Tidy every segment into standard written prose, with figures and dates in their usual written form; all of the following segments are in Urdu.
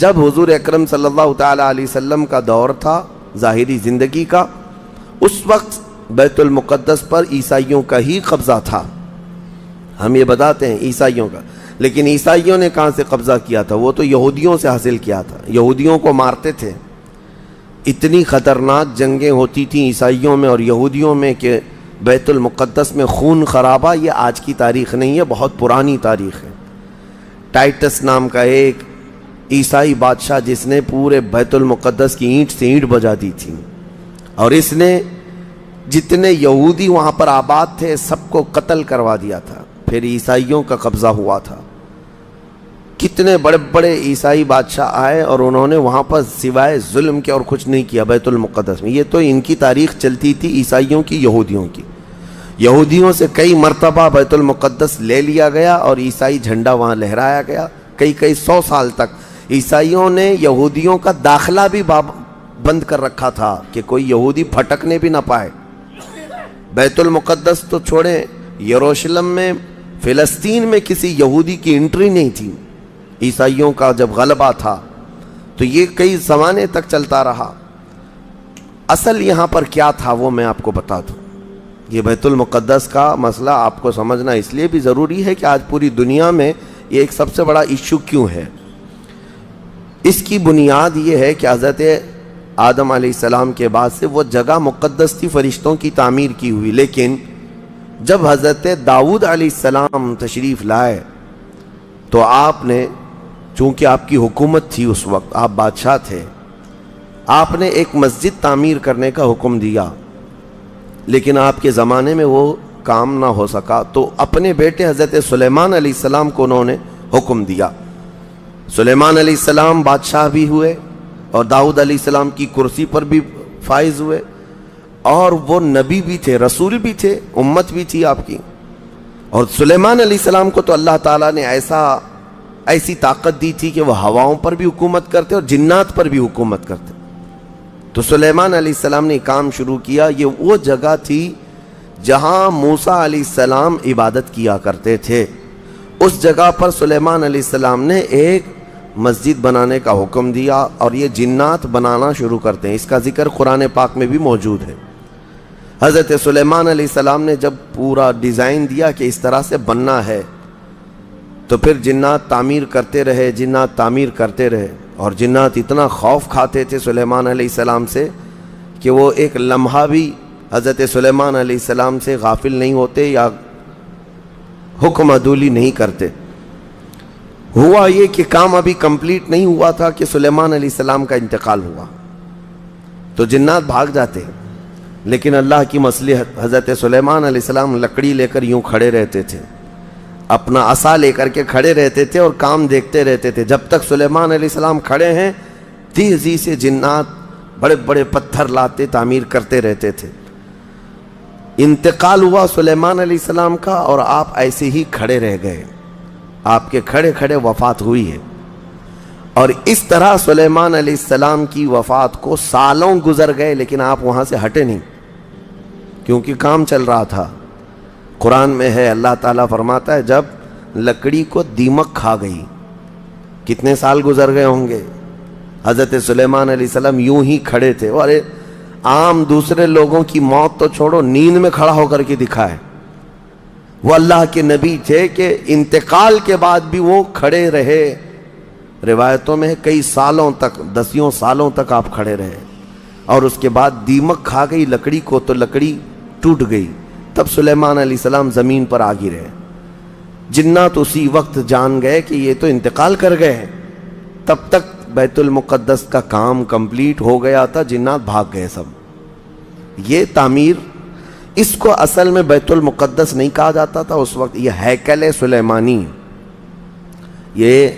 جب حضور اکرم صلی اللہ تعالیٰ علیہ وسلم کا دور تھا ظاہری زندگی کا، اس وقت بیت المقدس پر عیسائیوں کا ہی قبضہ تھا. ہم یہ بتاتے ہیں عیسائیوں کا، لیکن عیسائیوں نے کہاں سے قبضہ کیا تھا؟ وہ تو یہودیوں سے حاصل کیا تھا. یہودیوں کو مارتے تھے. اتنی خطرناک جنگیں ہوتی تھیں عیسائیوں میں اور یہودیوں میں کہ بیت المقدس میں خون خرابہ یہ آج کی تاریخ نہیں ہے، بہت پرانی تاریخ ہے. ٹائٹس نام کا ایک عیسائی بادشاہ جس نے پورے بیت المقدس کی اینٹ سے اینٹ بجا دی تھی، اور اس نے جتنے یہودی وہاں پر آباد تھے سب کو قتل کروا دیا تھا. پھر عیسائیوں کا قبضہ ہوا تھا. کتنے بڑے بڑے عیسائی بادشاہ آئے اور انہوں نے وہاں پر سوائے ظلم کے اور کچھ نہیں کیا بیت المقدس میں. یہ تو ان کی تاریخ چلتی تھی عیسائیوں کی، یہودیوں کی. یہودیوں سے کئی مرتبہ بیت المقدس لے لیا گیا اور عیسائی جھنڈا وہاں لہرایا گیا. کئی 100 سال تک عیسائیوں نے یہودیوں کا داخلہ بھی بند کر رکھا تھا کہ کوئی یہودی پھٹکنے بھی نہ پائے. بیت المقدس تو چھوڑیں، یروشلم میں، فلسطین میں کسی یہودی کی انٹری نہیں تھی. عیسائیوں کا جب غلبہ تھا تو یہ کئی زمانے تک چلتا رہا. اصل یہاں پر کیا تھا وہ میں آپ کو بتا دوں. یہ بیت المقدس کا مسئلہ آپ کو سمجھنا اس لیے بھی ضروری ہے کہ آج پوری دنیا میں یہ ایک سب سے بڑا ایشو کیوں ہے. اس کی بنیاد یہ ہے کہ حضرت آدم علیہ السلام کے بعد سے وہ جگہ مقدس تھی، فرشتوں کی تعمیر کی ہوئی. لیکن جب حضرت داؤد علیہ السلام تشریف لائے تو آپ نے، چونکہ آپ کی حکومت تھی اس وقت، آپ بادشاہ تھے، آپ نے ایک مسجد تعمیر کرنے کا حکم دیا. لیکن آپ کے زمانے میں وہ کام نہ ہو سکا تو اپنے بیٹے حضرت سلیمان علیہ السلام کو انہوں نے حکم دیا. سلیمان علیہ السلام بادشاہ بھی ہوئے اور داؤد علیہ السلام کی کرسی پر بھی فائز ہوئے، اور وہ نبی بھی تھے، رسول بھی تھے، امت بھی تھی آپ کی. اور سلیمان علیہ السلام کو تو اللہ تعالیٰ نے ایسی طاقت دی تھی کہ وہ ہواؤں پر بھی حکومت کرتے اور جنات پر بھی حکومت کرتے. تو سلیمان علیہ السلام نے کام شروع کیا. یہ وہ جگہ تھی جہاں موسیٰ علیہ السلام عبادت کیا کرتے تھے. اس جگہ پر سلیمان علیہ السلام نے ایک مسجد بنانے کا حکم دیا اور یہ جنات بنانا شروع کرتے ہیں. اس کا ذکر قرآن پاک میں بھی موجود ہے. حضرت سلیمان علیہ السلام نے جب پورا ڈیزائن دیا کہ اس طرح سے بننا ہے تو پھر جنات تعمیر کرتے رہے اور جنات اتنا خوف کھاتے تھے سلیمان علیہ السلام سے کہ وہ ایک لمحہ بھی حضرت سلیمان علیہ السلام سے غافل نہیں ہوتے یا حکم عدولی نہیں کرتے. ہوا یہ کہ کام ابھی کمپلیٹ نہیں ہوا تھا کہ سلیمان علیہ السلام کا انتقال ہوا تو جنات بھاگ جاتے. لیکن اللہ کی مصلحت، حضرت سلیمان علیہ السلام لکڑی لے کر یوں کھڑے رہتے تھے، اپنا عصا لے کر کے کھڑے رہتے تھے اور کام دیکھتے رہتے تھے. جب تک سلیمان علیہ السلام کھڑے ہیں تیزی سے جنات بڑے بڑے پتھر لاتے تعمیر کرتے رہتے تھے. انتقال ہوا سلیمان علیہ السلام کا اور آپ ایسے ہی کھڑے رہ گئے. آپ کے کھڑے کھڑے وفات ہوئی ہے. اور اس طرح سلیمان علیہ السلام کی وفات کو سالوں گزر گئے لیکن آپ وہاں سے ہٹے نہیں کیونکہ کام چل رہا تھا. قرآن میں ہے، اللہ تعالیٰ فرماتا ہے جب لکڑی کو دیمک کھا گئی، کتنے سال گزر گئے ہوں گے. حضرت سلیمان علیہ السلام یوں ہی کھڑے تھے. اور عام دوسرے لوگوں کی موت تو چھوڑو، نیند میں کھڑا ہو کر کے دکھائے. وہ اللہ کے نبی تھے کہ انتقال کے بعد بھی وہ کھڑے رہے. روایتوں میں کئی سالوں تک، 10 سالوں تک آپ کھڑے رہے. اور اس کے بعد دیمک کھا گئی لکڑی کو تو لکڑی ٹوٹ گئی. تب سلیمان علیہ السلام زمین پر آ گرے. جنات اسی وقت جان گئے کہ یہ تو انتقال کر گئے. تب تک بیت المقدس کا کام کمپلیٹ ہو گیا تھا، جنات بھاگ گئے سب. یہ تعمیر، اس کو اصل میں بیت المقدس نہیں کہا جاتا تھا اس وقت، یہ ہیکل سلیمانی. یہ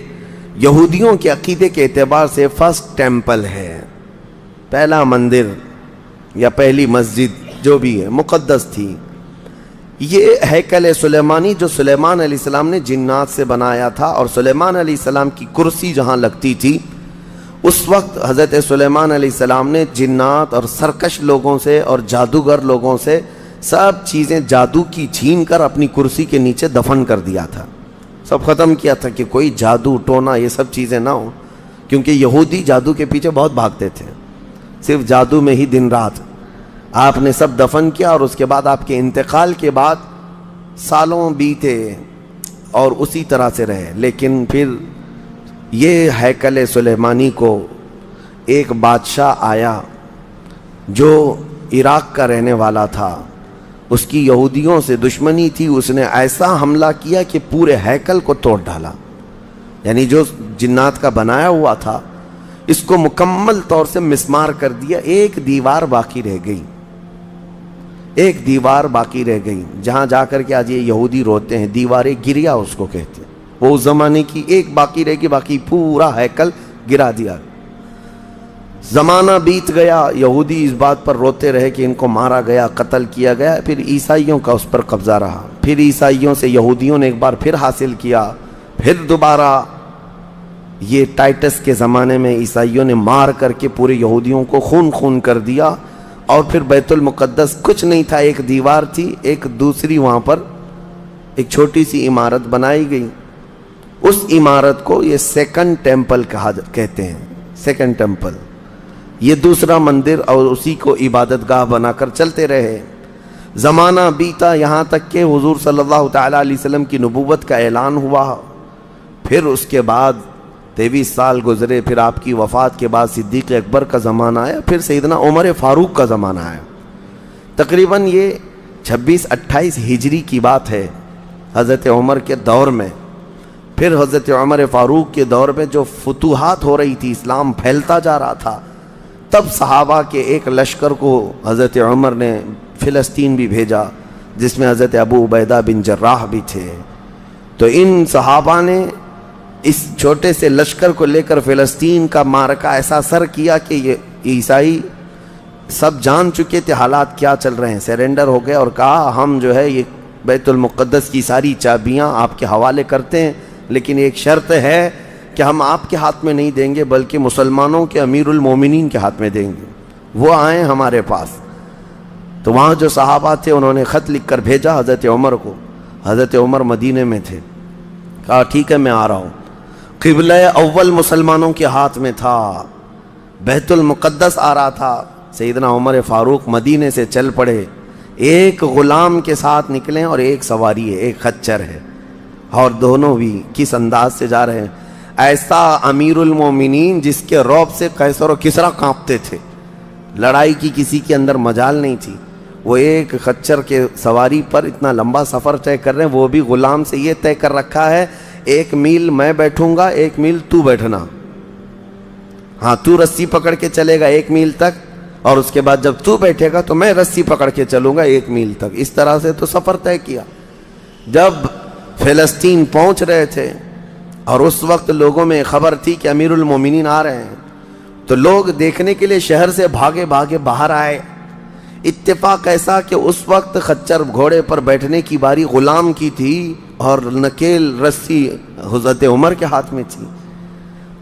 یہودیوں کے عقیدے کے اعتبار سے فرسٹ ٹیمپل ہے، پہلا مندر یا پہلی مسجد جو بھی ہے مقدس تھی. یہ ہیکل سلیمانی جو سلیمان علیہ السلام نے جنات سے بنایا تھا، اور سلیمان علیہ السلام کی کرسی جہاں لگتی تھی اس وقت حضرت سلیمان علیہ السلام نے جنات اور سرکش لوگوں سے اور جادوگر لوگوں سے سب چیزیں جادو کی چھین کر اپنی کرسی کے نیچے دفن کر دیا تھا. سب ختم کیا تھا کہ کوئی جادو ٹونا یہ سب چیزیں نہ ہوں. کیونکہ یہودی جادو کے پیچھے بہت بھاگتے تھے، صرف جادو میں ہی دن رات۔ آپ نے سب دفن کیا اور اس کے بعد آپ کے انتقال کے بعد سالوں بیتے اور اسی طرح سے رہے، لیکن پھر یہ ہیکل سلیمانی کو ایک بادشاہ آیا جو عراق کا رہنے والا تھا، اس کی یہودیوں سے دشمنی تھی، اس نے ایسا حملہ کیا کہ پورے ہیکل کو توڑ ڈالا، یعنی جو جنات کا بنایا ہوا تھا اس کو مکمل طور سے مسمار کر دیا، ایک دیوار باقی رہ گئی، ایک دیوار باقی رہ گئی، جہاں جا کر کے آج یہ یہودی روتے ہیں، دیوار گریا اس کو کہتے ہیں، وہ اس زمانے کی ایک باقی رہ گئی، باقی پورا ہیکل گرا دیا۔ زمانہ بیت گیا، یہودی اس بات پر روتے رہے کہ ان کو مارا گیا، قتل کیا گیا، پھر عیسائیوں کا اس پر قبضہ رہا، پھر عیسائیوں سے یہودیوں نے ایک بار پھر حاصل کیا، پھر دوبارہ یہ ٹائٹس کے زمانے میں عیسائیوں نے مار کر کے پورے یہودیوں کو خون خون کر دیا، اور پھر بیت المقدس کچھ نہیں تھا، ایک دیوار تھی، ایک دوسری وہاں پر ایک چھوٹی سی عمارت بنائی گئی، اس عمارت کو یہ سیکنڈ ٹیمپل کہتے ہیں، سیکنڈ ٹیمپل، یہ دوسرا مندر، اور اسی کو عبادت گاہ بنا کر چلتے رہے۔ زمانہ بیتا یہاں تک کہ حضور صلی اللہ تعالیٰ علیہ وسلم کی نبوت کا اعلان ہوا، پھر اس کے بعد 23 سال گزرے، پھر آپ کی وفات کے بعد صدیق اکبر کا زمانہ آیا، پھر سیدنا عمر فاروق کا زمانہ آیا۔ تقریباً یہ 26-28 ہجری کی بات ہے، حضرت عمر کے دور میں۔ پھر حضرت عمر فاروق کے دور میں جو فتوحات ہو رہی تھی، اسلام پھیلتا جا رہا تھا، تب صحابہ کے ایک لشکر کو حضرت عمر نے فلسطین بھی بھیجا، جس میں حضرت ابو عبیدہ بن جراح بھی تھے۔ تو ان صحابہ نے اس چھوٹے سے لشکر کو لے کر فلسطین کا معرکہ ایسا سر کیا کہ یہ عیسائی سب جان چکے تھے حالات کیا چل رہے ہیں، سیرنڈر ہو گئے اور کہا ہم جو ہے یہ بیت المقدس کی ساری چابیاں آپ کے حوالے کرتے ہیں، لیکن ایک شرط ہے کہ ہم آپ کے ہاتھ میں نہیں دیں گے بلکہ مسلمانوں کے امیر المومنین کے ہاتھ میں دیں گے، وہ آئیں ہمارے پاس۔ تو وہاں جو صحابہ تھے انہوں نے خط لکھ کر بھیجا حضرت عمر کو، حضرت عمر مدینے میں تھے، کہا ٹھیک ہے میں آ رہا ہوں۔ قبلہ اول مسلمانوں کے ہاتھ میں تھا، بیت المقدس آ رہا تھا، سیدنا عمر فاروق مدینے سے چل پڑے، ایک غلام کے ساتھ نکلے اور ایک سواری ہے، ایک خچر ہے، اور دونوں بھی کس انداز سے جا رہے ہیں، ایسا امیر المومنین جس کے رعب سے قیصر و کسریٰ کانپتے تھے، لڑائی کی کسی کے اندر مجال نہیں تھی، وہ ایک خچر کے سواری پر اتنا لمبا سفر طے کر رہے ہیں، وہ بھی غلام سے یہ طے کر رکھا ہے 1 میل میں بیٹھوں گا، 1 میل تو بیٹھنا، ہاں تو رسی پکڑ کے چلے گا 1 میل تک، اور اس کے بعد جب تو بیٹھے گا تو میں رسی پکڑ کے چلوں گا 1 میل تک، اس طرح سے تو سفر طے کیا۔ جب فلسطین پہنچ رہے تھے اور اس وقت لوگوں میں خبر تھی کہ امیر المومنین آ رہے ہیں، تو لوگ دیکھنے کے لیے شہر سے بھاگے بھاگے باہر آئے۔ اتفاق ایسا کہ اس وقت خچر گھوڑے پر بیٹھنے کی باری غلام کی تھی اور نکیل رسی حضرت عمر کے ہاتھ میں تھی۔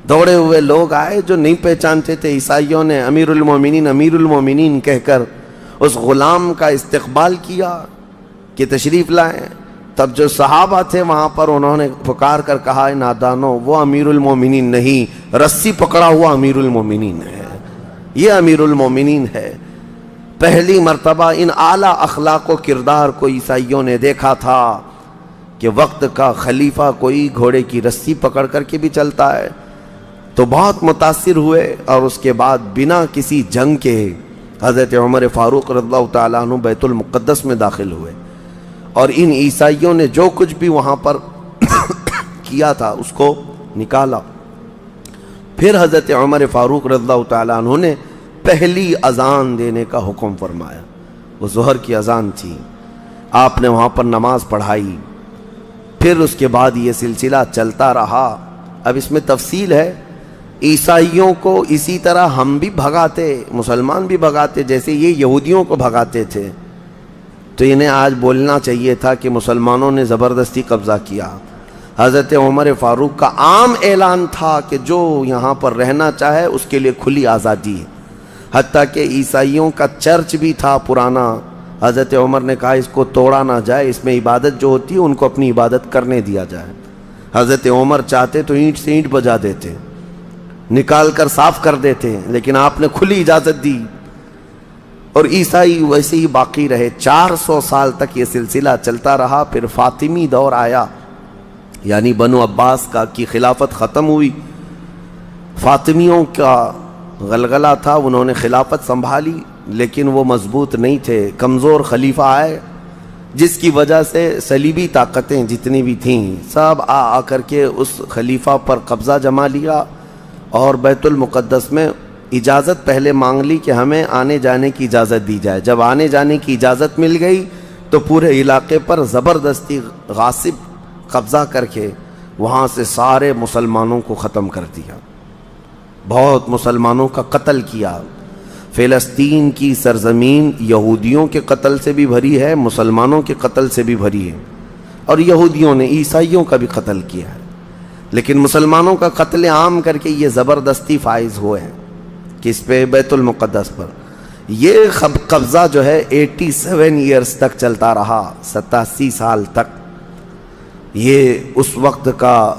دوڑے ہوئے لوگ آئے جو نہیں پہچانتے تھے، عیسائیوں نے امیر المومنین کہہ کر اس غلام کا استقبال کیا کہ تشریف لائیں۔ تب جو صحابہ تھے وہاں پر انہوں نے پکار کر کہا نادانو، وہ امیر المومنین نہیں، رسی پکڑا ہوا امیر المومنین ہے، یہ امیر المومنین ہے۔ پہلی مرتبہ ان اعلیٰ اخلاق و کردار کو عیسائیوں نے دیکھا تھا کہ وقت کا خلیفہ کوئی گھوڑے کی رسی پکڑ کر کے بھی چلتا ہے، تو بہت متاثر ہوئے، اور اس کے بعد بنا کسی جنگ کے حضرت عمر فاروق رضی اللہ تعالیٰ عنہ بیت المقدس میں داخل ہوئے، اور ان عیسائیوں نے جو کچھ بھی وہاں پر کیا تھا اس کو نکالا۔ پھر حضرت عمر فاروق رضی اللہ تعالیٰ عنہ نے پہلی اذان دینے کا حکم فرمایا، وہ ظہر کی اذان تھی، آپ نے وہاں پر نماز پڑھائی۔ پھر اس کے بعد یہ سلسلہ چلتا رہا۔ اب اس میں تفصیل ہے، عیسائیوں کو اسی طرح ہم بھی بھگاتے، مسلمان بھی بھگاتے، جیسے یہ یہودیوں کو بھگاتے تھے، تو انہیں آج بولنا چاہیے تھا کہ مسلمانوں نے زبردستی قبضہ کیا۔ حضرت عمر فاروق کا عام اعلان تھا کہ جو یہاں پر رہنا چاہے اس کے لیے کھلی آزادی ہے، حتیٰ کہ عیسائیوں کا چرچ بھی تھا پرانا، حضرت عمر نے کہا اس کو توڑا نہ جائے، اس میں عبادت جو ہوتی ہے ان کو اپنی عبادت کرنے دیا جائے۔ حضرت عمر چاہتے تو اینٹ سے اینٹ بجا دیتے، نکال کر صاف کر دیتے، لیکن آپ نے کھلی اجازت دی، اور عیسائی ویسے ہی باقی رہے۔ 400 سال تک یہ سلسلہ چلتا رہا۔ پھر فاطمی دور آیا، یعنی بنو عباس کی خلافت ختم ہوئی۔ فاطمیوں کا غلغلہ تھا، انہوں نے خلافت سنبھالی، لیکن وہ مضبوط نہیں تھے، کمزور خلیفہ آئے، جس کی وجہ سے صلیبی طاقتیں جتنی بھی تھیں سب آ کر کے اس خلیفہ پر قبضہ جما لیا، اور بیت المقدس میں اجازت پہلے مانگ لی کہ ہمیں آنے جانے کی اجازت دی جائے۔ جب آنے جانے کی اجازت مل گئی تو پورے علاقے پر زبردستی غاصب قبضہ کر کے وہاں سے سارے مسلمانوں کو ختم کر دیا، بہت مسلمانوں کا قتل کیا۔ فلسطین کی سرزمین یہودیوں کے قتل سے بھی بھری ہے، مسلمانوں کے قتل سے بھی بھری ہے، اور یہودیوں نے عیسائیوں کا بھی قتل کیا ہے، لیکن مسلمانوں کا قتل عام کر کے یہ زبردستی فائز ہوئے ہیں کہ اس پہ بیت المقدس پر یہ قبضہ جو ہے 87 ایئرز تک چلتا رہا، 87 سال تک۔ یہ اس وقت کا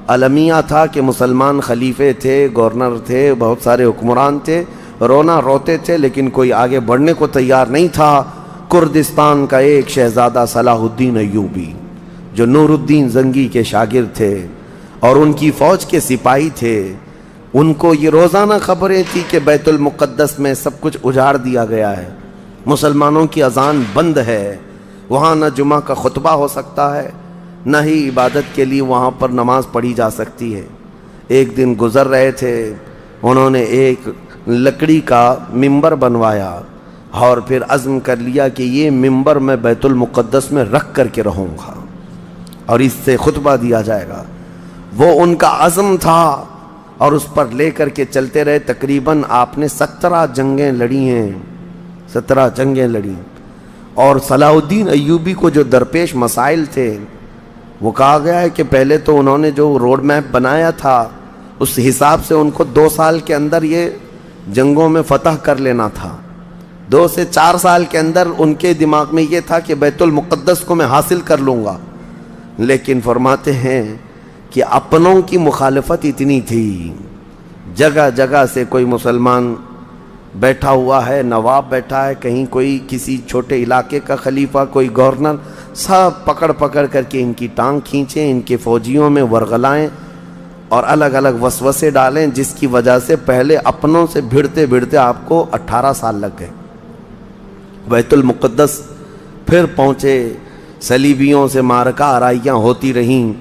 المیہ تھا کہ مسلمان خلیفے تھے، گورنر تھے، بہت سارے حکمران تھے، رونا روتے تھے، لیکن کوئی آگے بڑھنے کو تیار نہیں تھا۔ کردستان کا ایک شہزادہ صلاح الدین ایوبی جو نور الدین زنگی کے شاگرد تھے اور ان کی فوج کے سپاہی تھے، ان کو یہ روزانہ خبریں تھی کہ بیت المقدس میں سب کچھ اجاڑ دیا گیا ہے، مسلمانوں کی اذان بند ہے، وہاں نہ جمعہ کا خطبہ ہو سکتا ہے، نہ ہی عبادت کے لیے وہاں پر نماز پڑھی جا سکتی ہے۔ ایک دن گزر رہے تھے، انہوں نے ایک لکڑی کا ممبر بنوایا اور پھر عزم کر لیا کہ یہ ممبر میں بیت المقدس میں رکھ کر کے رہوں گا اور اس سے خطبہ دیا جائے گا۔ وہ ان کا عزم تھا اور اس پر لے کر کے چلتے رہے۔ تقریباً آپ نے 17 جنگیں لڑی ہیں، 17 جنگیں لڑی، اور صلاح الدین ایوبی کو جو درپیش مسائل تھے وہ کہا گیا ہے کہ پہلے تو انہوں نے جو روڈ میپ بنایا تھا اس حساب سے ان کو 2 سال کے اندر یہ جنگوں میں فتح کر لینا تھا۔ 2 سے 4 سال کے اندر ان کے دماغ میں یہ تھا کہ بیت المقدس کو میں حاصل کر لوں گا، لیکن فرماتے ہیں کہ اپنوں کی مخالفت اتنی تھی، جگہ جگہ سے کوئی مسلمان بیٹھا ہوا ہے، نواب بیٹھا ہے، کہیں کوئی کسی چھوٹے علاقے کا خلیفہ، کوئی گورنر، سب پکڑ پکڑ کر کے ان کی ٹانگ کھینچیں، ان کے فوجیوں میں ورغلائیں اور الگ الگ وسوسے ڈالیں، جس کی وجہ سے پہلے اپنوں سے بھیڑتے بھیڑتے آپ کو 18 سال لگ گئے۔ بیت المقدس پھر پہنچے، صلیبیوں سے معرکہ آرائیاں ہوتی رہیں،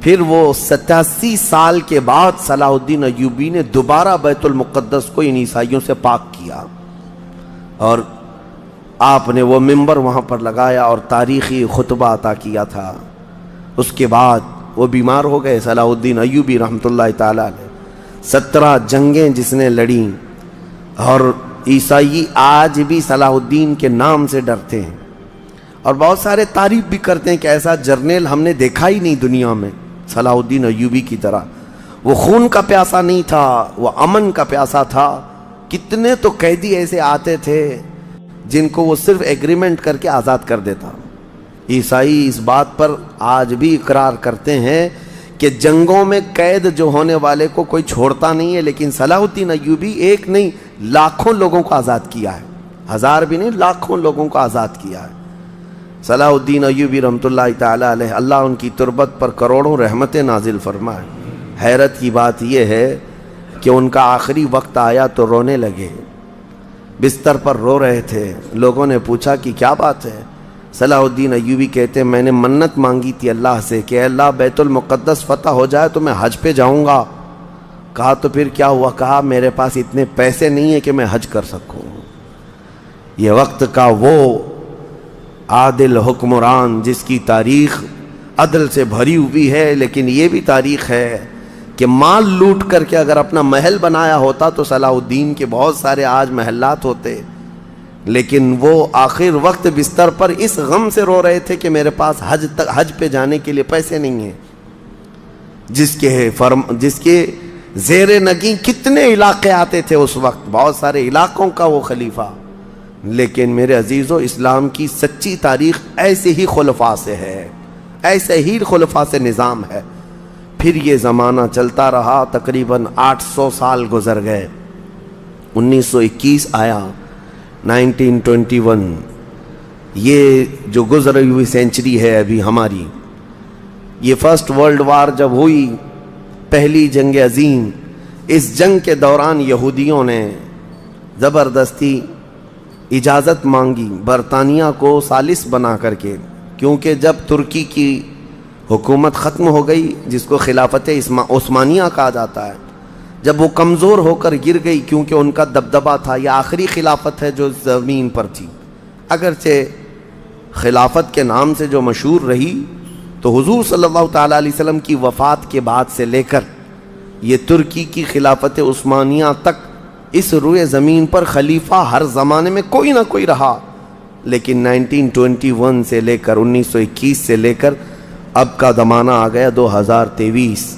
پھر وہ 87 سال کے بعد صلاح الدین ایوبی نے دوبارہ بیت المقدس کو ان عیسائیوں سے پاک کیا، اور آپ نے وہ ممبر وہاں پر لگایا اور تاریخی خطبہ عطا کیا تھا۔ اس کے بعد وہ بیمار ہو گئے صلاح الدین ایوبی رحمۃ اللہ تعالیٰ علیہ۔ 17 جنگیں جس نے لڑیں، اور عیسائی آج بھی صلاح الدین کے نام سے ڈرتے ہیں، اور بہت سارے تعریف بھی کرتے ہیں کہ ایسا جرنیل ہم نے دیکھا ہی نہیں دنیا میں صلاح الدین ایوبی کی طرح۔ وہ خون کا پیاسا نہیں تھا، وہ امن کا پیاسا تھا۔ کتنے تو قیدی ایسے آتے تھے جن کو وہ صرف ایگریمنٹ کر کے آزاد کر دیتا۔ عیسائی اس بات پر آج بھی اقرار کرتے ہیں کہ جنگوں میں قید جو ہونے والے کو کوئی چھوڑتا نہیں ہے، لیکن صلاح الدین ایوبی ایک نہیں لاکھوں لوگوں کو آزاد کیا ہے، 1000 بھی نہیں، لاکھوں لوگوں کو آزاد کیا ہے صلاح الدین ایوبی رحمۃ اللہ تعالیٰ علیہ۔ اللہ ان کی تربت پر کروڑوں رحمتیں نازل فرمائے۔ حیرت کی بات یہ ہے کہ ان کا آخری وقت آیا تو رونے لگے، بستر پر رو رہے تھے۔ لوگوں نے پوچھا کہ کیا بات ہے؟ صلاح الدین ایوبی کہتے ہیں میں نے منت مانگی تھی اللہ سے کہ اے اللہ بیت المقدس فتح ہو جائے تو میں حج پہ جاؤں گا۔ کہا تو پھر کیا ہوا؟ کہا میرے پاس اتنے پیسے نہیں ہیں کہ میں حج کر سکوں۔ یہ وقت کا وہ عادل حکمران جس کی تاریخ عدل سے بھری ہوئی ہے، لیکن یہ بھی تاریخ ہے کہ مال لوٹ کر کے اگر اپنا محل بنایا ہوتا تو صلاح الدین کے بہت سارے آج محلات ہوتے، لیکن وہ آخر وقت بستر پر اس غم سے رو رہے تھے کہ میرے پاس حج پہ جانے کے لیے پیسے نہیں ہیں، جس کے زیر نگیں کتنے علاقے آتے تھے اس وقت، بہت سارے علاقوں کا وہ خلیفہ۔ لیکن میرے عزیزو، اسلام کی سچی تاریخ ایسے ہی خلفاء سے ہے، ایسے ہی خلفاء سے نظام ہے۔ پھر یہ زمانہ چلتا رہا، تقریباً 800 سال گزر گئے، 1921 آیا، 1921، یہ جو گزری ہوئی سینچری ہے ابھی ہماری، یہ فرسٹ ورلڈ وار جب ہوئی، پہلی جنگ عظیم، اس جنگ کے دوران یہودیوں نے زبردستی اجازت مانگی برطانیہ کو ثالث بنا کر کے، کیونکہ جب ترکی کی حکومت ختم ہو گئی، جس کو خلافت عثمانیہ کہا جاتا ہے، جب وہ کمزور ہو کر گر گئی، کیونکہ ان کا دبدبہ تھا، یہ آخری خلافت ہے جو زمین پر تھی، اگرچہ خلافت کے نام سے جو مشہور رہی، تو حضور صلی اللہ تعالیٰ علیہ وسلم کی وفات کے بعد سے لے کر یہ ترکی کی خلافت عثمانیہ تک اس روئے زمین پر خلیفہ ہر زمانے میں کوئی نہ کوئی رہا، لیکن 1921 سے لے کر 1921 سے لے کر اب کا زمانہ آ گیا 2023،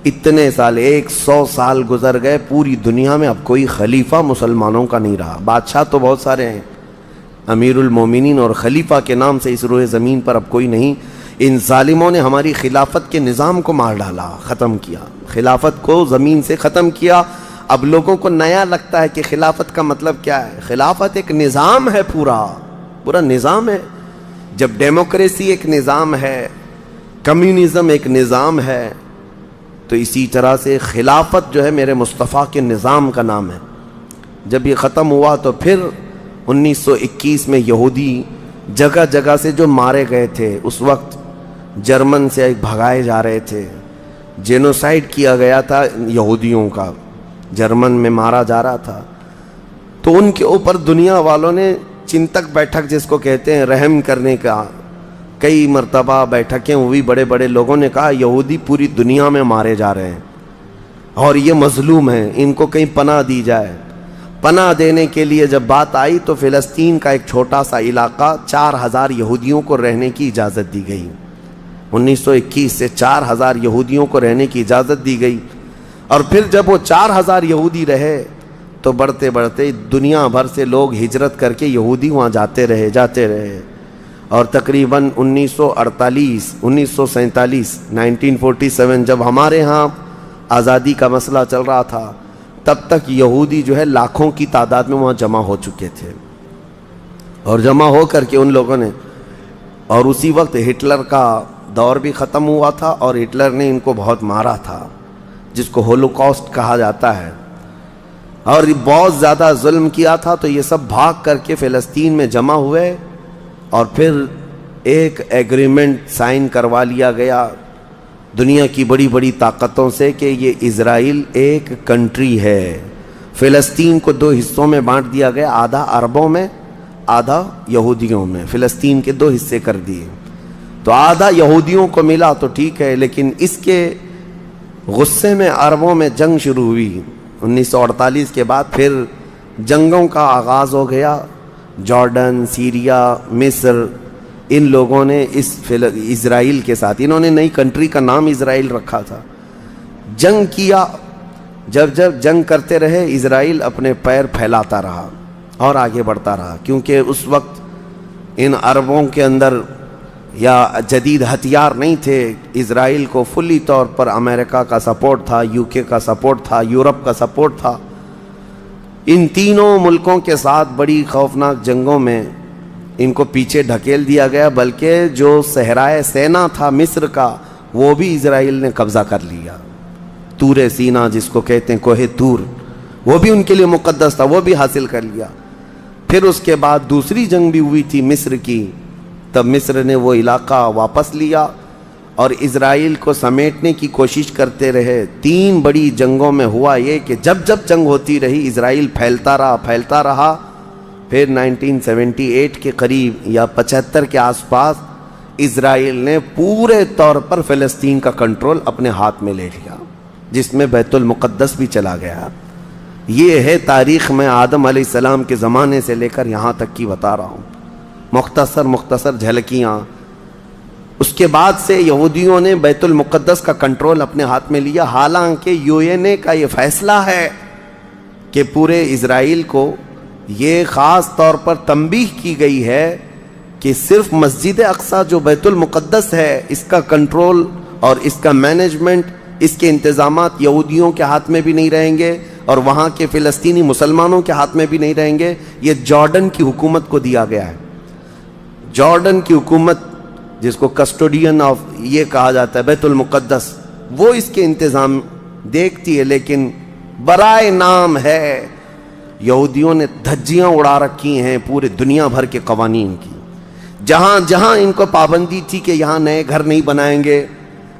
اتنے سال، 100 سال گزر گئے، پوری دنیا میں اب کوئی خلیفہ مسلمانوں کا نہیں رہا۔ بادشاہ تو بہت سارے ہیں، امیر المومنین اور خلیفہ کے نام سے اس روئے زمین پر اب کوئی نہیں۔ ان ظالموں نے ہماری خلافت کے نظام کو مار ڈالا، ختم کیا، خلافت کو زمین سے ختم کیا۔ اب لوگوں کو نیا لگتا ہے کہ خلافت کا مطلب کیا ہے۔ خلافت ایک نظام ہے، پورا نظام ہے۔ جب ڈیموکریسی ایک نظام ہے، کمیونزم ایک نظام ہے، تو اسی طرح سے خلافت جو ہے میرے مصطفیٰ کے نظام کا نام ہے۔ جب یہ ختم ہوا تو پھر 1921 میں یہودی جگہ جگہ سے جو مارے گئے تھے، اس وقت جرمن سے بھگائے جا رہے تھے، جینوسائیڈ کیا گیا تھا یہودیوں کا، جرمن میں مارا جا رہا تھا، تو ان کے اوپر دنیا والوں نے چنتک بیٹھک جس کو کہتے ہیں رحم کرنے کا، کئی مرتبہ بیٹھکیں ہوئی، بڑے بڑے لوگوں نے کہا یہودی پوری دنیا میں مارے جا رہے ہیں اور یہ مظلوم ہیں، ان کو کہیں پناہ دی جائے۔ پناہ دینے کے لیے جب بات آئی تو فلسطین کا ایک چھوٹا سا علاقہ 4000 یہودیوں کو رہنے کی اجازت دی گئی۔ 1921 سے 4000 یہودیوں کو رہنے کی اجازت دی گئی، اور پھر جب وہ 4000 یہودی رہے تو بڑھتے بڑھتے دنیا بھر سے لوگ ہجرت کر کے یہودی وہاں جاتے رہے، اور تقریباً 1947 جب ہمارے ہاں آزادی کا مسئلہ چل رہا تھا، تب تک یہودی جو ہے لاکھوں کی تعداد میں وہاں جمع ہو چکے تھے، اور جمع ہو کر کے ان لوگوں نے، اور اسی وقت ہٹلر کا دور بھی ختم ہوا تھا، اور ہٹلر نے ان کو بہت مارا تھا، جس کو ہولوکاسٹ کہا جاتا ہے، اور بہت زیادہ ظلم کیا تھا۔ تو یہ سب بھاگ کر کے فلسطین میں جمع ہوئے، اور پھر ایک ایگریمنٹ سائن کروا لیا گیا دنیا کی بڑی بڑی طاقتوں سے کہ یہ اسرائیل ایک کنٹری ہے۔ فلسطین کو 2 حصوں میں بانٹ دیا گیا، آدھا عربوں میں، آدھا یہودیوں میں، فلسطین کے 2 حصے کر دیے۔ تو آدھا یہودیوں کو ملا تو ٹھیک ہے، لیکن اس کے غصے میں عربوں میں جنگ شروع ہوئی۔ 1948 کے بعد پھر جنگوں کا آغاز ہو گیا، جارڈن، سیریا، مصر، ان لوگوں نے اسرائیل کے ساتھ، انہوں نے نئی کنٹری کا نام اسرائیل رکھا تھا، جنگ کیا۔ جب جنگ کرتے رہے، اسرائیل اپنے پیر پھیلاتا رہا اور آگے بڑھتا رہا، کیونکہ اس وقت ان عربوں کے اندر یا جدید ہتھیار نہیں تھے۔ اسرائیل کو فلی طور پر امریکہ کا سپورٹ تھا، UK کا سپورٹ تھا، یورپ کا سپورٹ تھا۔ ان تینوں ملکوں کے ساتھ بڑی خوفناک جنگوں میں ان کو پیچھے ڈھکیل دیا گیا، بلکہ جو صحرائے سینا تھا مصر کا، وہ بھی اسرائیل نے قبضہ کر لیا۔ طور سینا جس کو کہتے ہیں، کوہ طور، وہ بھی ان کے لیے مقدس تھا، وہ بھی حاصل کر لیا۔ پھر اس کے بعد دوسری جنگ بھی ہوئی تھی مصر کی، تب مصر نے وہ علاقہ واپس لیا اور اسرائیل کو سمیٹنے کی کوشش کرتے رہے۔ 3 بڑی جنگوں میں ہوا یہ کہ جب جنگ ہوتی رہی، اسرائیل پھیلتا رہا۔ پھر 1978 کے قریب یا 75 کے آس پاس اسرائیل نے پورے طور پر فلسطین کا کنٹرول اپنے ہاتھ میں لے لیا، جس میں بیت المقدس بھی چلا گیا۔ یہ ہے تاریخ میں آدم علیہ السلام کے زمانے سے لے کر یہاں تک کی بتا رہا ہوں، مختصر جھلکیاں۔ اس کے بعد سے یہودیوں نے بیت المقدس کا کنٹرول اپنے ہاتھ میں لیا، حالانکہ UN کا یہ فیصلہ ہے کہ پورے اسرائیل کو یہ خاص طور پر تنبیہ کی گئی ہے کہ صرف مسجد اقصی جو بیت المقدس ہے، اس کا کنٹرول اور اس کا مینجمنٹ اس کے انتظامات یہودیوں کے ہاتھ میں بھی نہیں رہیں گے اور وہاں کے فلسطینی مسلمانوں کے ہاتھ میں بھی نہیں رہیں گے، یہ جارڈن کی حکومت کو دیا گیا ہے۔ جارڈن کی حکومت، جس کو کسٹوڈین آف یہ کہا جاتا ہے بیت المقدس، وہ اس کے انتظام دیکھتی ہے، لیکن برائے نام ہے یہودیوں نے دھجیاں اڑا رکھی ہیں پورے دنیا بھر کے قوانین کی۔ جہاں جہاں ان کو پابندی تھی کہ یہاں نئے گھر نہیں بنائیں گے،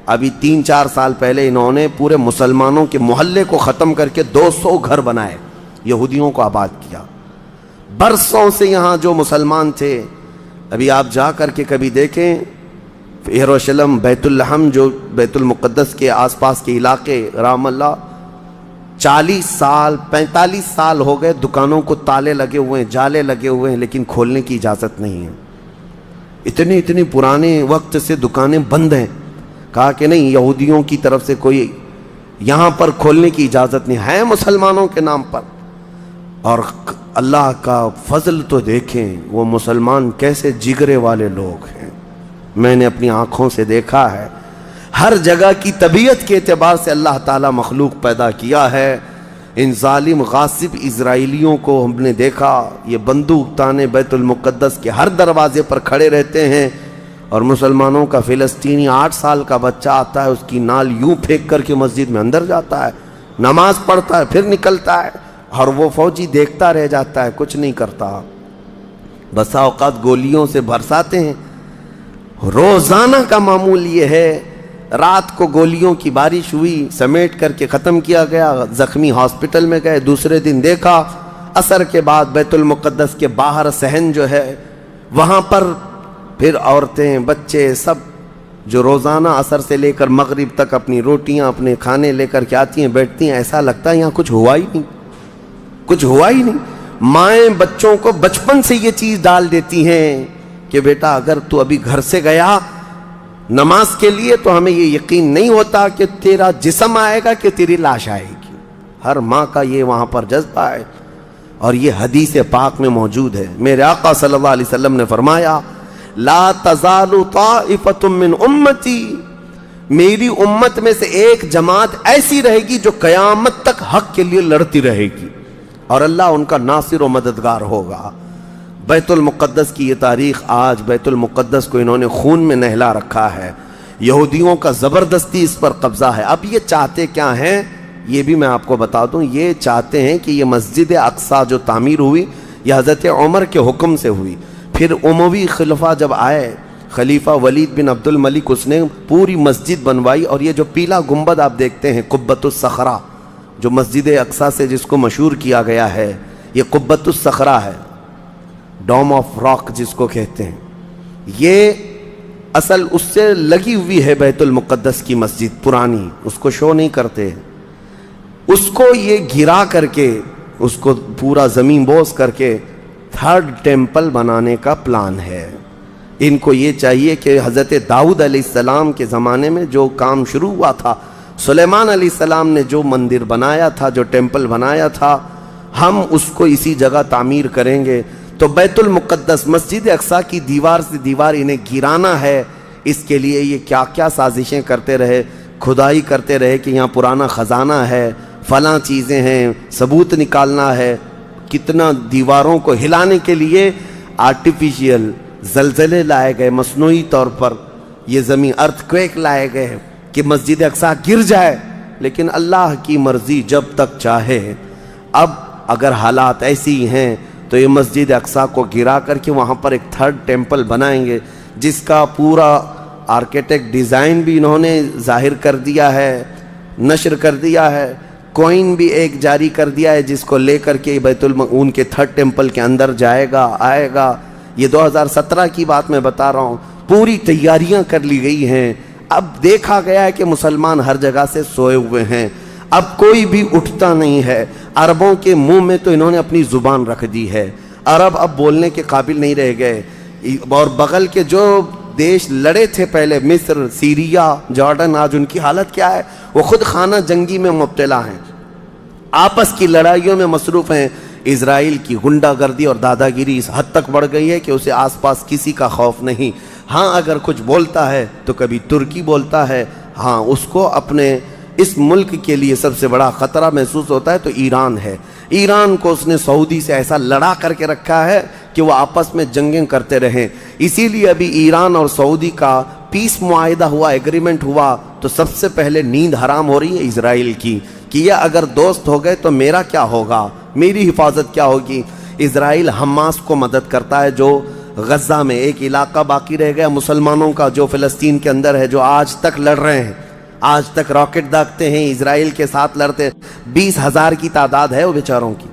ابھی 3-4 سال پہلے انہوں نے پورے مسلمانوں کے محلے کو ختم کر کے 200 گھر بنائے، یہودیوں کو آباد کیا۔ برسوں سے یہاں جو مسلمان تھے، ابھی آپ جا کر کے کبھی دیکھیں یروشلم، بیت الحم، جو بیت المقدس کے آس پاس کے علاقے، رام اللہ، 40 سال 45 سال ہو گئے دکانوں کو تالے لگے ہوئے ہیں، جالے لگے ہوئے ہیں، لیکن کھولنے کی اجازت نہیں ہے۔ اتنی پرانے وقت سے دکانیں بند ہیں، کہا کہ نہیں، یہودیوں کی طرف سے کوئی یہاں پر کھولنے کی اجازت نہیں ہے، مسلمانوں کے نام پر۔ اور اللہ کا فضل تو دیکھیں، وہ مسلمان کیسے جگرے والے لوگ ہیں، میں نے اپنی آنکھوں سے دیکھا ہے۔ ہر جگہ کی طبیعت کے اعتبار سے اللہ تعالیٰ مخلوق پیدا کیا ہے۔ ان ظالم غاصب اسرائیلیوں کو ہم نے دیکھا، یہ بندوق تانے بیت المقدس کے ہر دروازے پر کھڑے رہتے ہیں، اور مسلمانوں کا فلسطینی 8 سال کا بچہ آتا ہے، اس کی نال یوں پھینک کر کے مسجد میں اندر جاتا ہے، نماز پڑھتا ہے، پھر نکلتا ہے، اور وہ فوجی دیکھتا رہ جاتا ہے، کچھ نہیں کرتا۔ بسا اوقات گولیوں سے برساتے ہیں، روزانہ کا معمول یہ ہے۔ رات کو گولیوں کی بارش ہوئی، سمیٹ کر کے ختم کیا گیا، زخمی ہاسپٹل میں گئے، دوسرے دن دیکھا عصر کے بعد بیت المقدس کے باہر صحن جو ہے وہاں پر پھر عورتیں، بچے، سب جو روزانہ عصر سے لے کر مغرب تک اپنی روٹیاں، اپنے کھانے لے کر کے آتی ہیں، بیٹھتی ہیں، ایسا لگتا ہے یہاں کچھ ہوا ہی نہیں، کچھ ہوا ہی نہیں۔ مائیں بچوں کو بچپن سے یہ چیز ڈال دیتی ہیں کہ بیٹا اگر تو ابھی گھر سے گیا نماز کے لیے تو ہمیں یہ یقین نہیں ہوتا کہ تیرا جسم آئے گا کہ تیری لاش آئے گی۔ ہر ماں کا یہ وہاں پر جذبہ ہے، اور یہ حدیث پاک میں موجود ہے۔ میرے آقا صلی اللہ علیہ وسلم نے فرمایا، لا تزال طائفۃ من امتی، میری امت میں سے ایک جماعت ایسی رہے گی جو قیامت تک حق کے لیے لڑتی رہے گی، اور اللہ ان کا ناصر و مددگار ہوگا۔ بیت المقدس کی یہ تاریخ آج، بیت المقدس کو انہوں نے خون میں نہلا رکھا ہے، یہودیوں کا زبردستی اس پر قبضہ ہے۔ اب یہ چاہتے کیا ہیں، یہ بھی میں آپ کو بتا دوں، یہ چاہتے ہیں کہ یہ مسجد اقصیٰ جو تعمیر ہوئی، یہ حضرت عمر کے حکم سے ہوئی، پھر اموی خلفہ جب آئے، خلیفہ ولید بن عبد الملک، اس نے پوری مسجد بنوائی، اور یہ جو پیلا گنبد آپ دیکھتے ہیں، قبۃ الصخرہ، جو مسجد اقصیٰ سے جس کو مشہور کیا گیا ہے، یہ قبۃ الصخرہ ہے، ڈوم آف راک جس کو کہتے ہیں، یہ اصل اس سے لگی ہوئی ہے بیت المقدس کی مسجد پرانی، اس کو شو نہیں کرتے، اس کو یہ گرا کر کے، اس کو پورا زمین بوس کر کے 3rd ٹیمپل بنانے کا پلان ہے۔ ان کو یہ چاہیے کہ حضرت داؤد علیہ السلام کے زمانے میں جو کام شروع ہوا تھا، سلیمان علیہ السلام نے جو مندر بنایا تھا، جو ٹیمپل بنایا تھا، ہم اس کو اسی جگہ تعمیر کریں گے۔ تو بیت المقدس، مسجد اقصیٰ کی دیوار سے دیوار انہیں گرانا ہے، اس کے لیے یہ کیا کیا سازشیں کرتے رہے، کھدائی کرتے رہے کہ یہاں پرانا خزانہ ہے، فلاں چیزیں ہیں، ثبوت نکالنا ہے، کتنا دیواروں کو ہلانے کے لیے آرٹیفیشیل زلزلے لائے گئے، مصنوعی طور پر یہ زمین ارتھ کویک لائے گئے کہ مسجد اقصیٰ گر جائے، لیکن اللہ کی مرضی جب تک چاہے۔ اب اگر حالات ایسی ہیں تو یہ مسجد اقصیٰ کو گرا کر کے وہاں پر ایک 3rd ٹیمپل بنائیں گے، جس کا پورا آرکیٹیکٹ ڈیزائن بھی انہوں نے ظاہر کر دیا ہے، نشر کر دیا ہے، کوئن بھی ایک جاری کر دیا ہے، جس کو لے کر کے ان کے 3rd ٹیمپل کے اندر جائے گا، آئے گا۔ یہ 2017 کی بات میں بتا رہا ہوں، پوری تیاریاں کر لی گئی ہیں۔ اب دیکھا گیا ہے کہ مسلمان ہر جگہ سے سوئے ہوئے ہیں، اب کوئی بھی اٹھتا نہیں ہے۔ عربوں کے منہ میں تو انہوں نے اپنی زبان رکھ دی ہے، عرب اب بولنے کے قابل نہیں رہ گئے، اور بغل کے جو دیش لڑے تھے پہلے، مصر، سیریا، جارڈن، آج ان کی حالت کیا ہے؟ وہ خود خانہ جنگی میں مبتلا ہیں، آپس کی لڑائیوں میں مصروف ہیں۔ اسرائیل کی غنڈہ گردی اور دادا گیری اس حد تک بڑھ گئی ہے کہ اسے آس پاس کسی کا خوف نہیں۔ ہاں اگر کچھ بولتا ہے تو کبھی ترکی بولتا ہے، ہاں اس کو اپنے اس ملک کے لیے سب سے بڑا خطرہ محسوس ہوتا ہے تو ایران ہے۔ ایران کو اس نے سعودی سے ایسا لڑا کر کے رکھا ہے کہ وہ آپس میں جنگیں کرتے رہیں۔ اسی لیے ابھی ایران اور سعودی کا پیس معاہدہ ہوا، ایگریمنٹ ہوا، تو سب سے پہلے نیند حرام ہو رہی ہے اسرائیل کی کہ یہ اگر دوست ہو گئے تو میرا کیا ہوگا، میری حفاظت کیا ہوگی۔ اسرائیل حماس کو مدد کرتا ہے، جو غزہ میں ایک علاقہ باقی رہ گیا مسلمانوں کا جو فلسطین کے اندر ہے، جو آج تک لڑ رہے ہیں، آج تک راکٹ داغتے ہیں، اسرائیل کے ساتھ لڑتے ہیں۔ 20,000 کی تعداد ہے وہ بیچاروں کی،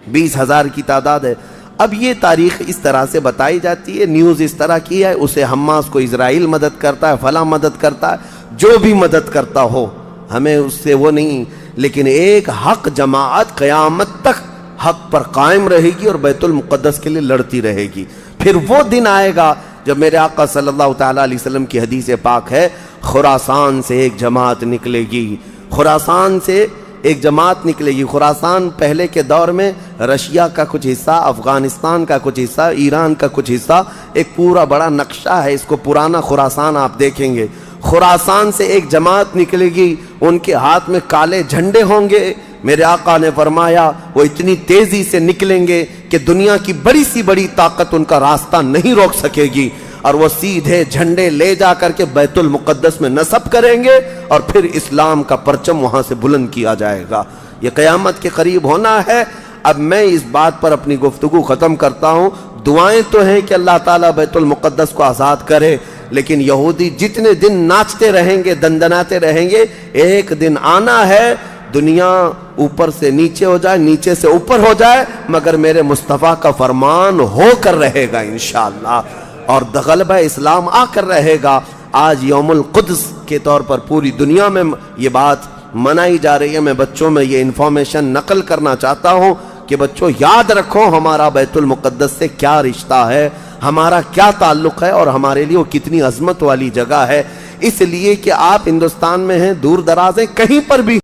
20,000 کی تعداد ہے۔ اب یہ تاریخ اس طرح سے بتائی جاتی ہے، نیوز اس طرح کی ہے، اسے حماس کو اسرائیل مدد کرتا ہے، فلاں مدد کرتا ہے، جو بھی مدد کرتا ہو ہمیں اس سے وہ نہیں، لیکن ایک حق جماعت قیامت تک حق پر قائم رہے گی اور بیت المقدس کے لیے لڑتی رہے گی۔ پھر وہ دن آئے گا جب میرے آقا صلی اللہ تعالیٰ علیہ وسلم کی حدیث پاک ہے، خراسان سے ایک جماعت نکلے گی، خراسان سے ایک جماعت نکلے گی۔ خراسان پہلے کے دور میں رشیا کا کچھ حصہ، افغانستان کا کچھ حصہ، ایران کا کچھ حصہ، ایک پورا بڑا نقشہ ہے، اس کو پرانا خراسان آپ دیکھیں گے۔ خراسان سے ایک جماعت نکلے گی، ان کے ہاتھ میں کالے جھنڈے ہوں گے۔ میرے آقا نے فرمایا وہ اتنی تیزی سے نکلیں گے کہ دنیا کی بڑی سی بڑی طاقت ان کا راستہ نہیں روک سکے گی، اور وہ سیدھے جھنڈے لے جا کر کے بیت المقدس میں نصب کریں گے، اور پھر اسلام کا پرچم وہاں سے بلند کیا جائے گا۔ یہ قیامت کے قریب ہونا ہے۔ اب میں اس بات پر اپنی گفتگو ختم کرتا ہوں۔ دعائیں تو ہیں کہ اللہ تعالیٰ بیت المقدس کو آزاد کرے، لیکن یہودی جتنے دن ناچتے رہیں گے، دندناتے رہیں گے، ایک دن آنا ہے دنیا اوپر سے نیچے ہو جائے، نیچے سے اوپر ہو جائے، مگر میرے مصطفیٰ کا فرمان ہو کر رہے گا انشاءاللہ، اور غلبہ اسلام آ کر رہے گا۔ آج یوم القدس کے طور پر پوری دنیا میں یہ بات منائی جا رہی ہے۔ میں بچوں میں یہ انفارمیشن نقل کرنا چاہتا ہوں کہ بچوں یاد رکھو ہمارا بیت المقدس سے کیا رشتہ ہے، ہمارا کیا تعلق ہے، اور ہمارے لیے وہ کتنی عظمت والی جگہ ہے۔ اس لیے کہ آپ ہندوستان میں ہیں، دور دراز ہیں، کہیں پر بھی